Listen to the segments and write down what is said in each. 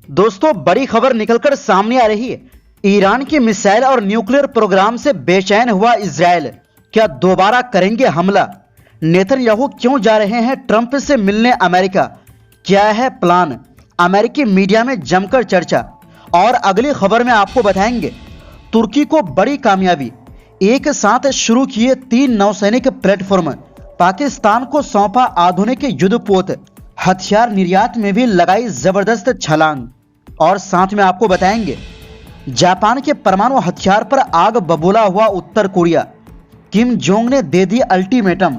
दोस्तों, बड़ी खबर निकलकर सामने आ रही है। ईरान की मिसाइल और न्यूक्लियर प्रोग्राम से बेचैन हुआ इजरायल क्या दोबारा करेंगे हमला? नेतन्याहू क्यों जा रहे हैं ट्रंप से मिलने अमेरिका? क्या है प्लान? अमेरिकी मीडिया में जमकर चर्चा। और अगली खबर में आपको बताएंगे तुर्की को बड़ी कामयाबी, एक साथ शुरू किए 3 नौसैनिक प्लेटफॉर्म, पाकिस्तान को सौंपा आधुनिक युद्धपोत, हथियार निर्यात में भी लगाई जबरदस्त छलांग। और साथ में आपको बताएंगे जापान के परमाणु हथियार पर आग बबूला हुआ उत्तर कोरिया, किम जोंग ने दे दी अल्टीमेटम,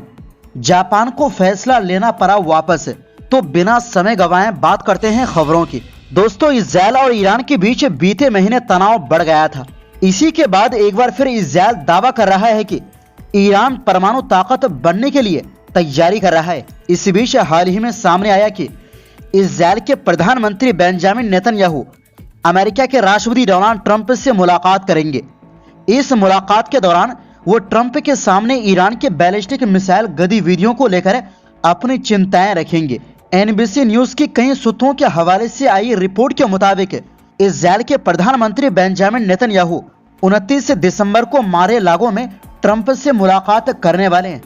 जापान को फैसला लेना पड़ा वापस। तो बिना समय गंवाए बात करते हैं खबरों की। दोस्तों, इजरायल और ईरान के बीच बीते महीने तनाव बढ़ गया था। इसी के बाद एक बार फिर इजरायल दावा कर रहा है कि ईरान परमाणु ताकत बनने के लिए तैयारी कर रहा है। इस बीच हाल ही में सामने आया कि इजरायल के प्रधानमंत्री बेंजामिन नेतन्याहू अमेरिका के राष्ट्रपति डोनाल्ड ट्रंप से मुलाकात करेंगे। इस मुलाकात के दौरान वो ट्रंप के सामने ईरान के बैलिस्टिक मिसाइल गतिविधियों को लेकर अपनी चिंताएं रखेंगे। एनबीसी न्यूज की कई सूत्रों के हवाले से आई रिपोर्ट के मुताबिक इजरायल के प्रधानमंत्री बेंजामिन नेतन्याहू 29 दिसंबर को मारे लागो में ट्रंप से मुलाकात करने वाले हैं।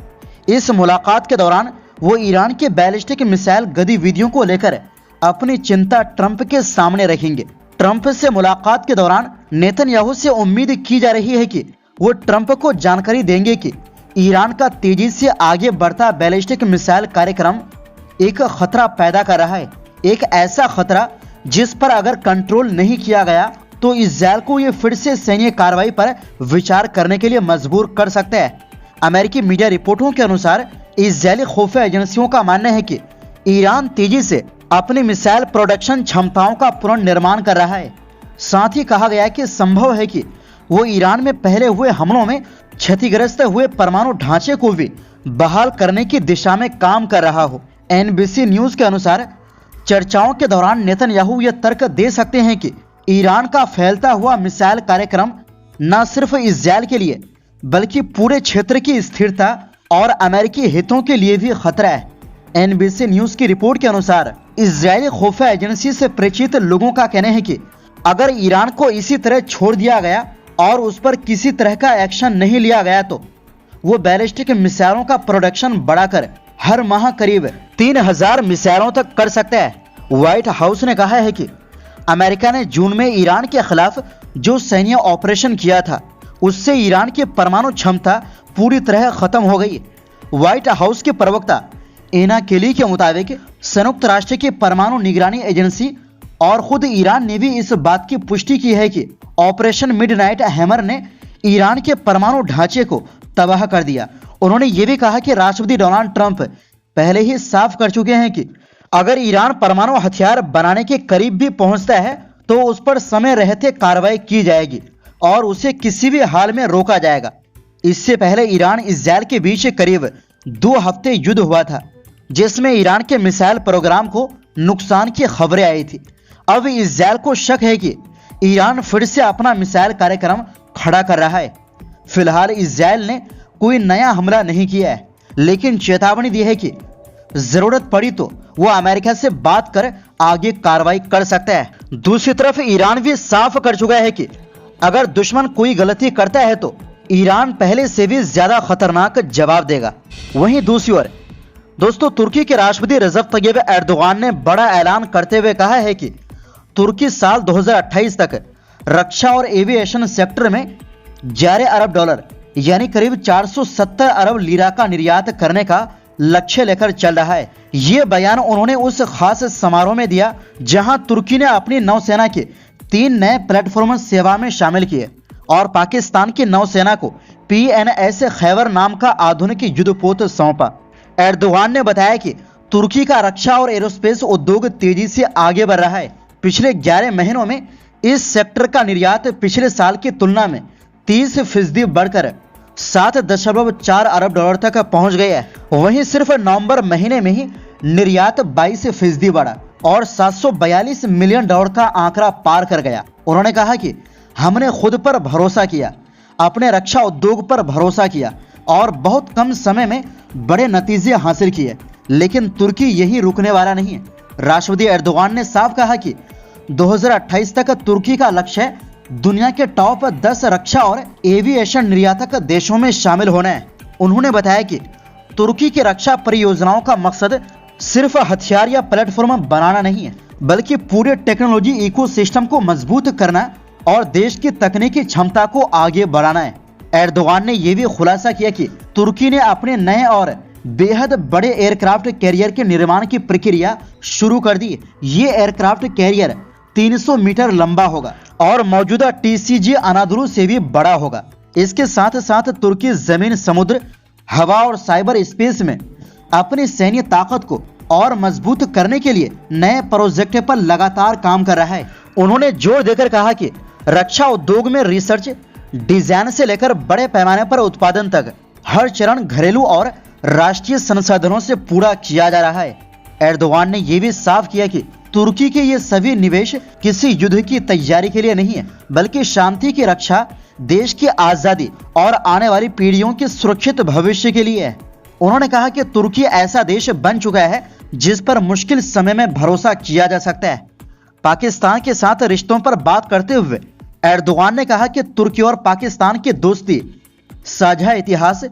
इस मुलाकात के दौरान वो ईरान के बैलिस्टिक मिसाइल गतिविधियों को लेकर अपनी चिंता ट्रंप के सामने रखेंगे। ट्रंप से मुलाकात के दौरान नेतन्याहू से उम्मीद की जा रही है कि वो ट्रंप को जानकारी देंगे कि ईरान का तेजी से आगे बढ़ता बैलिस्टिक मिसाइल कार्यक्रम एक खतरा पैदा कर रहा है। एक ऐसा खतरा जिस पर अगर कंट्रोल नहीं किया गया तो इजरायल को ये फिर से सैन्य कार्रवाई पर विचार करने के लिए मजबूर कर सकता है। अमेरिकी मीडिया रिपोर्टों के अनुसार इजरायली खुफिया एजेंसियों का मानना है कि ईरान तेजी से अपनी मिसाइल प्रोडक्शन क्षमताओं का पुनर्निर्माण कर रहा है। साथ ही कहा गया कि संभव है कि वो ईरान में पहले हुए हमलों में क्षतिग्रस्त हुए परमाणु ढांचे को भी बहाल करने की दिशा में काम कर रहा हो। एनबीसी न्यूज के अनुसार चर्चाओं के दौरान नेतन्याहू यह तर्क दे सकते हैं कि ईरान का फैलता हुआ मिसाइल कार्यक्रम न सिर्फ इजरायल के लिए बल्कि पूरे क्षेत्र की स्थिरता और अमेरिकी हितों के लिए भी खतरा है। एनबीसी न्यूज की रिपोर्ट के अनुसार इजरायली खुफिया एजेंसी से परिचित लोगों का कहना है कि अगर ईरान को इसी तरह छोड़ दिया गया और उस पर किसी तरह का एक्शन नहीं लिया गया तो वो बैलिस्टिक मिसाइलों का प्रोडक्शन बढ़ाकर हर माह करीब 3000 मिसाइलों तक कर सकता है। व्हाइट हाउस ने कहा है कि अमेरिका ने जून में ईरान के खिलाफ जो सैन्य ऑपरेशन किया था उससे ईरान की परमाणु क्षमता पूरी तरह खत्म हो गई। व्हाइट हाउस के प्रवक्ता एना केली के मुताबिक संयुक्त राष्ट्र की परमाणु निगरानी एजेंसी और खुद ईरान ने भी इस बात की पुष्टि की है कि ऑपरेशन मिडनाइट हैमर ने ईरान के परमाणु ढांचे को तबाह कर दिया। उन्होंने ये भी कहा कि राष्ट्रपति डोनाल्ड ट्रंप पहले ही साफ कर चुके हैं कि अगर ईरान परमाणु हथियार बनाने के करीब भी पहुंचता है तो उस पर समय रहते कार्रवाई की जाएगी और उसे किसी भी हाल में रोका जाएगा। इससे पहले ईरान इजरायल के बीच करीब 2 हफ्ते युद्ध हुआ था जिसमें ईरान के मिसाइल प्रोग्राम को नुकसान की खबरें आई थी। अब इजरायल को शक है कि ईरान फिर से अपना मिसाइल कार्यक्रम खड़ा कर रहा है। फिलहाल इजरायल ने कोई नया हमला नहीं किया है, लेकिन चेतावनी दी है कि जरूरत पड़ी तो वो अमेरिका से बात कर आगे कार्रवाई कर सकता है। दूसरी तरफ ईरान भी साफ कर चुका है कि अगर दुश्मन कोई गलती करता है तो ईरान पहले से भी ज्यादा खतरनाक जवाब देगा। वहीं दूसरी ओर दोस्तों, तुर्की के राष्ट्रपति रजब तैयब एर्दोगान ने बड़ा ऐलान करते हुए कहा है कि तुर्की साल 2028 तक रक्षा और एविएशन सेक्टर में 11 अरब डॉलर यानी करीब 470 अरब लीरा का निर्यात करने का लक्ष्य लेकर चल रहा है। ये बयान उन्होंने उस खास समारोह में दिया जहां तुर्की ने अपनी नौसेना के 3 नए प्लेटफॉर्म सेवा में शामिल किए और पाकिस्तान की नौसेना को PNS खैबर नाम का आधुनिक युद्धपोत सौंपा। एर्दोगान ने बताया कि तुर्की का रक्षा और एरोस्पेस उद्योग तेजी से आगे बढ़ रहा है। पिछले 11 महीनों में इस सेक्टर का निर्यात पिछले साल की तुलना में 30% बढ़कर 7.4 अरब डॉलर तक पहुंच गया है। वहीं सिर्फ नवंबर महीने में ही निर्यात 22% बढ़ा और 742 मिलियन डॉलर का आंकड़ा पार कर गया। उन्होंने कहा कि हमने खुद पर भरोसा किया, अपने रक्षा उद्योग पर भरोसा किया और बहुत कम समय में बड़े नतीजे हासिल किए, लेकिन तुर्की यही रुकने वाला नहीं है। राष्ट्रपति एर्दोगान ने साफ कहा कि 2028 तक तुर्की का लक्ष्य दुनिया के टॉप 10 रक्षा और एविएशन निर्यातक देशों में शामिल होना है। उन्होंने बताया कि तुर्की की रक्षा परियोजनाओं का मकसद सिर्फ हथियार या प्लेटफॉर्म बनाना नहीं है, बल्कि पूरे टेक्नोलॉजी इकोसिस्टम को मजबूत करना और देश की तकनीकी क्षमता को आगे बढ़ाना है। एर्दोगान ने यह भी खुलासा किया कि तुर्की ने अपने नए और बेहद बड़े एयरक्राफ्ट कैरियर के निर्माण की प्रक्रिया शुरू कर दी। ये एयरक्राफ्ट कैरियर 300 मीटर लंबा होगा और मौजूदा TCG अनादुलू से भी बड़ा होगा। इसके साथ साथ तुर्की जमीन, समुद्र, हवा और साइबर स्पेस में अपनी सैन्य ताकत को और मजबूत करने के लिए नए प्रोजेक्ट पर लगातार काम कर रहा है। उन्होंने जोर देकर कहा कि रक्षा उद्योग में रिसर्च, डिजाइन से लेकर बड़े पैमाने पर उत्पादन तक हर चरण घरेलू और राष्ट्रीय संसाधनों से पूरा किया जा रहा है। एर्दोगान ने यह भी साफ किया कि तुर्की के ये सभी निवेश किसी युद्ध की तैयारी के लिए नहीं है, बल्कि शांति की रक्षा, देश की आजादी और आने वाली पीढ़ियों के सुरक्षित भविष्य के लिए है। उन्होंने कहा कि तुर्की ऐसा देश बन चुका है जिस पर मुश्किल समय में भरोसा किया जा सकता है। पाकिस्तान के साथ रिश्तों पर बात करते हुए एर्दोगान ने कहा कि तुर्की और पाकिस्तान की दोस्ती साझा इतिहास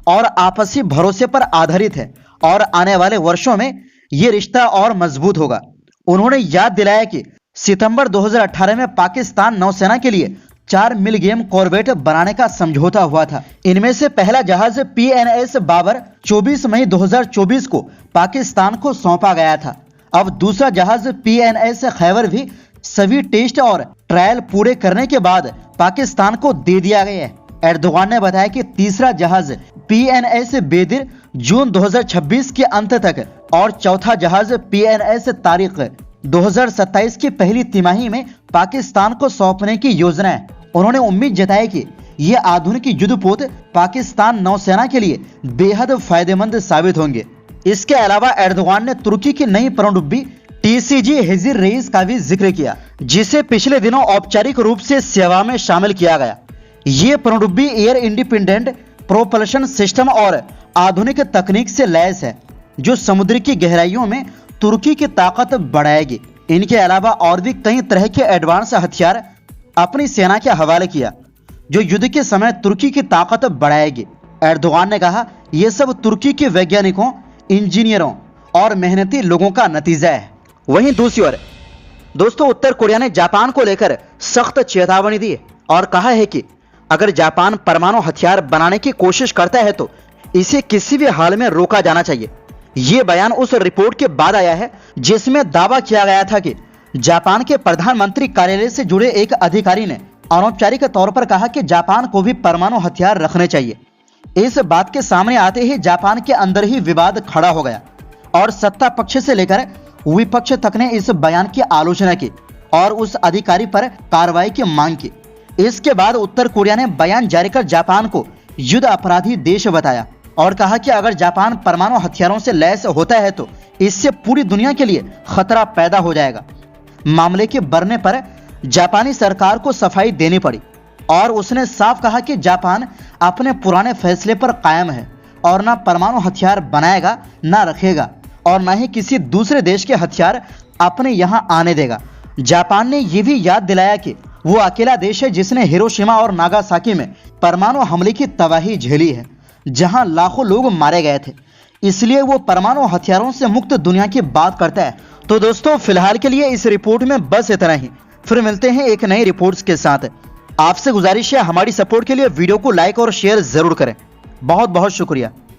और आपसी भरोसे पर आधारित है और आने वाले वर्षों में ये रिश्ता और मजबूत होगा। उन्होंने याद दिलाया कि सितंबर 2018 में पाकिस्तान नौसेना के लिए 4 मिलगेम कॉर्वेट बनाने का समझौता हुआ था। इनमें से पहला जहाज PNS बाबर 24 मई 2024 को पाकिस्तान को सौंपा गया था। अब दूसरा जहाज PNS खैबर भी सभी टेस्ट और ट्रायल पूरे करने के बाद पाकिस्तान को दे दिया गया है। एर्दोगान ने बताया कि तीसरा जहाज PNS बेदिर जून 2026 के अंत तक और चौथा जहाज PNS तारीख 2027 की पहली तिमाही में पाकिस्तान को सौंपने की योजना है। उन्होंने उम्मीद जताई कि ये आधुनिक युद्धपोत पाकिस्तान नौसेना के लिए बेहद फायदेमंद साबित होंगे। इसके अलावा एर्दोगान ने तुर्की की नई पनडुब्बी TCG हिजिर रेस का भी जिक्र किया, जिसे पिछले दिनों औपचारिक रूप से सेवा में शामिल किया गया। ये पनडुब्बी एयर इंडिपेंडेंट प्रोपल्शन सिस्टम और आधुनिक तकनीक से लैस है, जो समुद्र की गहराइयों में तुर्की की ताकत बढ़ाएगी। इनके अलावा और भी कई तरह के एडवांस हथियार अपनी सेना के हवाले किया, जो युद्ध के समय तुर्की की ताकत बढ़ाएगी। एर्दोगान ने कहा, यह सब तुर्की के वैज्ञानिकों, इंजीनियरों और मेहनती लोगों का नतीजा है। वहीं दूसरी ओर दोस्तों, उत्तर कोरिया ने जापान को लेकर सख्त चेतावनी दी और कहा है कि अगर जापान परमाणु हथियार बनाने की कोशिश करता है तो इसे किसी भी हाल में रोका जाना चाहिए। यह बयान उस रिपोर्ट के बाद आया है जिसमें दावा किया गया था कि जापान के प्रधानमंत्री कार्यालय से जुड़े एक अधिकारी ने अनौपचारिक तौर पर कहा कि जापान को भी परमाणु हथियार रखने चाहिए। इस बात के सामने आते ही जापान के अंदर ही विवाद खड़ा हो गया और सत्ता पक्ष से लेकर विपक्ष तक ने इस बयान की आलोचना की और उस अधिकारी पर कार्रवाई की मांग की। इसके बाद उत्तर कोरिया ने बयान जारी कर जापान को युद्ध अपराधी देश बताया और कहा कि अगर जापान परमाणु हथियारों से लैस होता है तो इससे पूरी दुनिया के लिए खतरा पैदा हो जाएगा। मामले के बढ़ने पर जापानी सरकार को सफाई देनी पड़ी और उसने साफ कहा कि जापान अपने पुराने फैसले पर कायम है और ना परमाणु हथियार बनाएगा, ना रखेगा और ना ही किसी दूसरे देश के हथियार अपने यहां आने देगा। जापान ने यह भी याद दिलाया कि वो अकेला देश है जिसने हिरोशिमा और नागासाकी में परमाणु हमले की तबाही झेली है, जहां लाखों लोग मारे गए थे। इसलिए वो परमाणु हथियारों से मुक्त दुनिया की बात करता है। तो दोस्तों, फिलहाल के लिए इस रिपोर्ट में बस इतना ही। फिर मिलते हैं एक नई रिपोर्ट्स के साथ। आपसे गुजारिश है, हमारी सपोर्ट के लिए वीडियो को लाइक और शेयर जरूर करें। बहुत बहुत शुक्रिया।